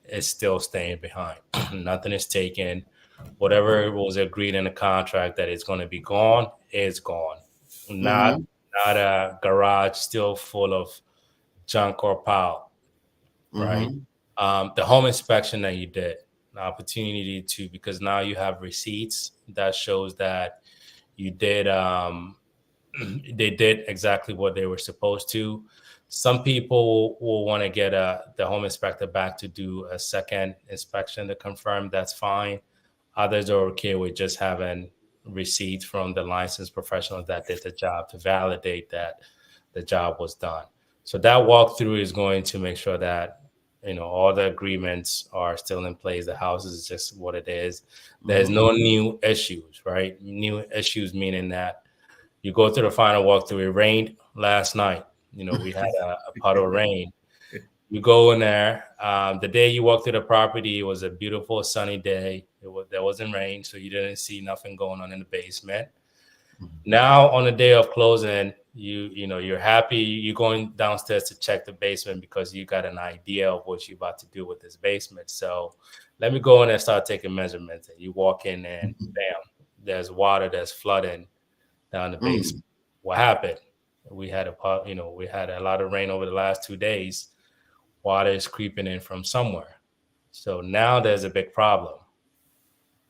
is still staying behind. Nothing is taken. Whatever was agreed in the contract that it's going to be gone is gone. Not a garage still full of junk or pile, right? The home inspection that you did, an opportunity to, because now you have receipts that shows that you did they did exactly what they were supposed to. Some people will want to get the home inspector back to do a second inspection to confirm. That's fine. Others are okay with just having receipts from the licensed professionals that did the job to validate that the job was done. So that walkthrough is going to make sure that all the agreements are still in place. The house is just what it is. There's no new issues, right? New issues meaning that you go through the final walkthrough. It rained last night. We had a puddle of rain. You go in there. The day you walk through the property, it was a beautiful sunny day. There wasn't rain, so you didn't see nothing going on in the basement. Now on the day of closing, you're happy. You're going downstairs to check the basement because you got an idea of what you're about to do with this basement. So let me go in and start taking measurements. And you walk in and bam, there's water that's flooding down the basement. What happened? We had a lot of rain over the last 2 days. Water is creeping in from somewhere. So now there's a big problem.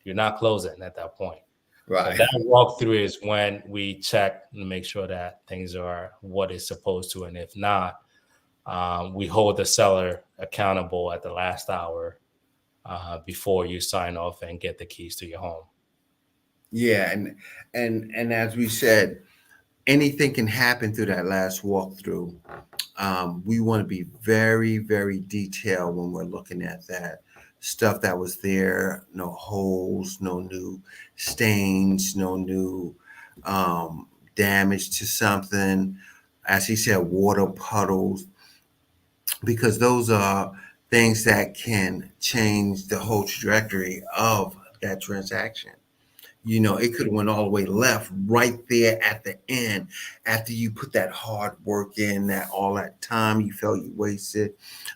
You're not closing at that point. Right. So that walkthrough is when we check and make sure that things are what it's supposed to. And if not, we hold the seller accountable at the last hour before you sign off and get the keys to your home. Yeah, and as we said, anything can happen through that last walkthrough. We want to be very, very detailed when we're looking at that stuff that was there. No holes, no new stains, no new damage to something. As he said, water puddles, because those are things that can change the whole trajectory of that transaction. It could have went all the way left right there at the end after you put that hard work in, that all that time you felt you wasted.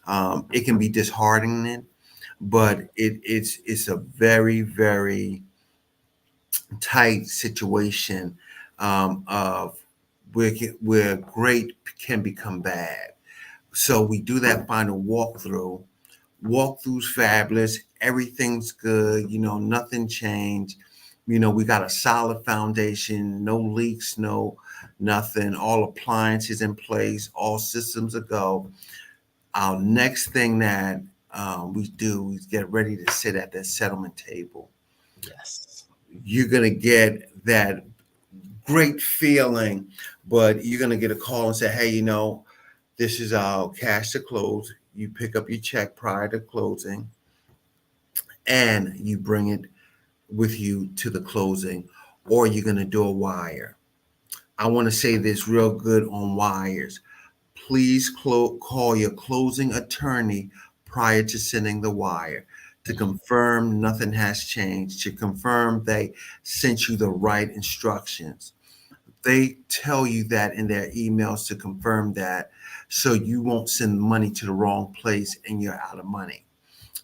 It can be disheartening, but it's a very, very tight situation of where great can become bad. So we do that final walkthrough. Walkthrough's fabulous. Everything's good. Nothing changed. We got a solid foundation, no leaks, no nothing, all appliances in place, all systems a go. Our next thing that we do is get ready to sit at that settlement table. Yes. You're going to get that great feeling, but you're going to get a call and say, hey, this is our cash to close. You pick up your check prior to closing and you bring it with you to the closing, or you're going to do a wire. I want to say this real good on wires. Please call your closing attorney prior to sending the wire to confirm nothing has changed, to confirm they sent you the right instructions. They tell you that in their emails to confirm that so you won't send money to the wrong place and you're out of money.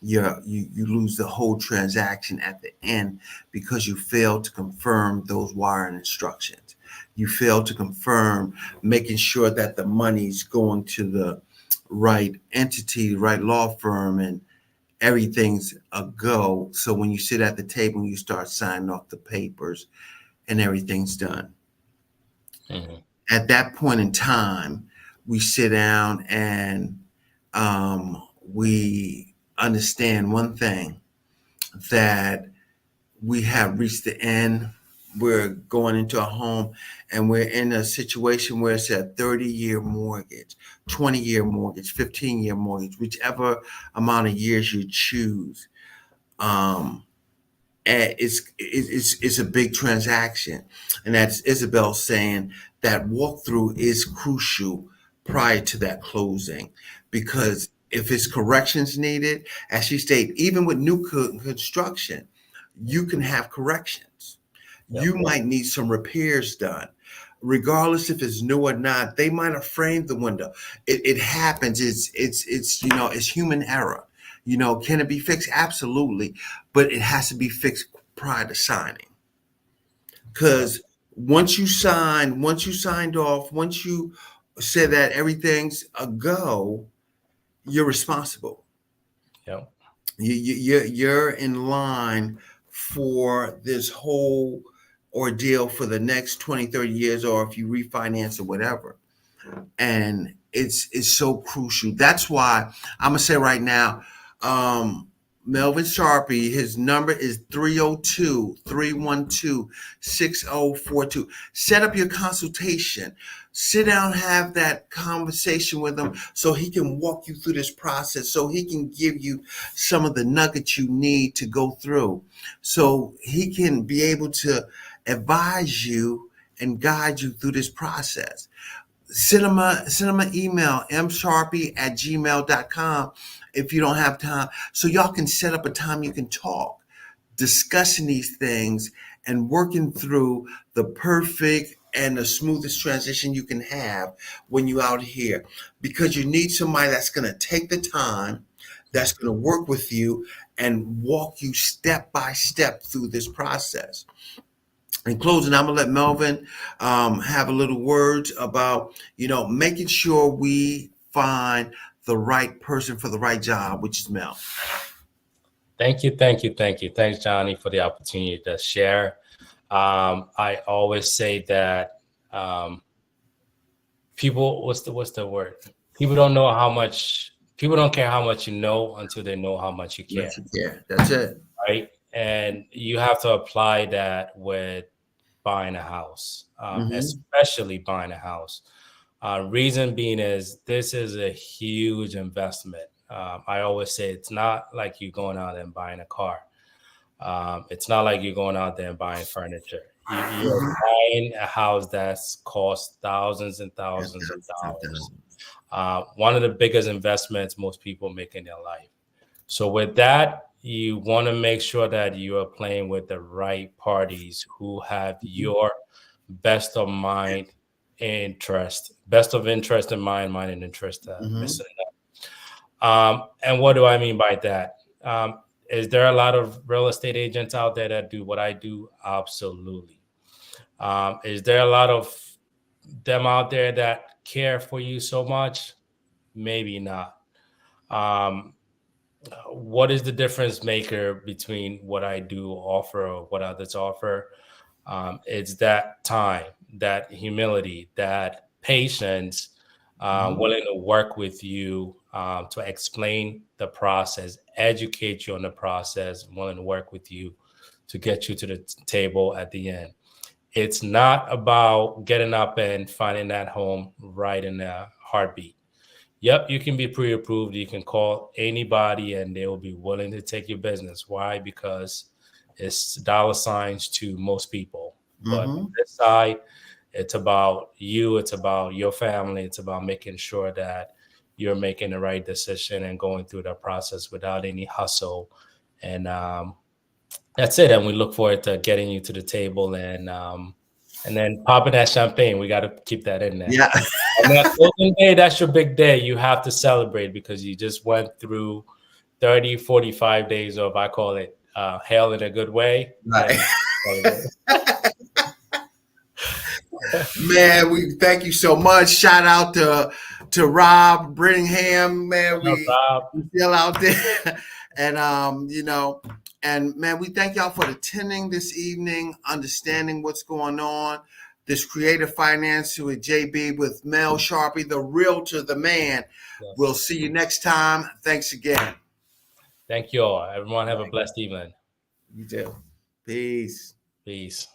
You lose the whole transaction at the end because you failed to confirm those wiring instructions. You failed to confirm making sure that the money's going to the right entity, right law firm, and everything's a go. So when you sit at the table, you start signing off the papers and everything's done. Mm-hmm. At that point in time, we sit down and we understand one thing, that we have reached the end. We're going into a home and we're in a situation where it's a 30-year mortgage, 20-year mortgage, 15-year mortgage, whichever amount of years you choose. Um, and it's a big transaction, and that's Isabel saying that walkthrough is crucial prior to that closing, because if it's corrections needed, as she stated, even with new construction, you can have corrections. Yep. You might need some repairs done. Regardless if it's new or not, they might have framed the window. It happens. It's human error. Can it be fixed? Absolutely, but it has to be fixed prior to signing. Yep. Because once you signed off, once you said that everything's a go, you're responsible. Yep. You're in line for this whole ordeal for the next 20, 30 years, or if you refinance or whatever. And it's so crucial. That's why I'm gonna say right now, Melvin Sarpey, his number is 302-312-6042. Set up your consultation. Sit down, have that conversation with him so he can walk you through this process, so he can give you some of the nuggets you need to go through, so he can be able to advise you and guide you through this process. Send them an email, msharpey@gmail.com, if you don't have time, so y'all can set up a time you can talk, discussing these things and working through the perfect and the smoothest transition you can have when you're out here, because you need somebody that's going to take the time, that's going to work with you and walk you step by step through this process. In closing, I'm gonna let Melvin have a little words about making sure we find the right person for the right job, which is Mel. Thank you, thank you, thank you. Thanks, Johnny, for the opportunity to share. I always say that people, what's the word? People don't know how much. People don't care how much you know until they know how much you care, Yeah, that's it. right? And you have to apply that with buying a house, Mm-hmm. especially buying a house. Reason being is this is a huge investment. I always say it's not like you going out and buying a car. It's not like you're going out there and buying furniture. You're Mm-hmm. buying a house that's cost thousands and thousands of dollars. One of the biggest investments most people make in their life. So with that, you want to make sure that you are playing with the right parties who have your best of mind best of interest in mind and interest Mm-hmm. missing. And what do I mean by that? Is there a lot of real estate agents out there that do what I do? Absolutely. Is there a lot of them out there that care for you so much? Maybe not. Um, what is the difference maker between what I do offer or what others offer? It's that time, that humility, that patience, Mm-hmm. willing to work with you to explain the process, educate you on the process, willing to work with you to get you to the table at the end. It's not about getting up and finding that home right in a heartbeat. Yep, you can be pre-approved. You can call anybody and they will be willing to take your business. Why? Because it's dollar signs to most people. But on this side, it's about you. It's about your family. It's about making sure that you're making the right decision and going through the process without any hustle. And that's it. And we look forward to getting you to the table and then popping that champagne. We got to keep that in there. Yeah. On that closing day, that's your big day. You have to celebrate because you just went through 30, 45 days of, I call it, hell in a good way. Right. Man, we thank you so much. Shout out to Rob Brittingham, man. We still out there. And and man, we thank y'all for attending this evening, understanding what's going on. This creative finance with JB with Mel Sarpey, the realtor, the man. Yes. We'll see you next time. Thanks again. Thank you all. Everyone have a blessed evening. You too. Peace. Peace.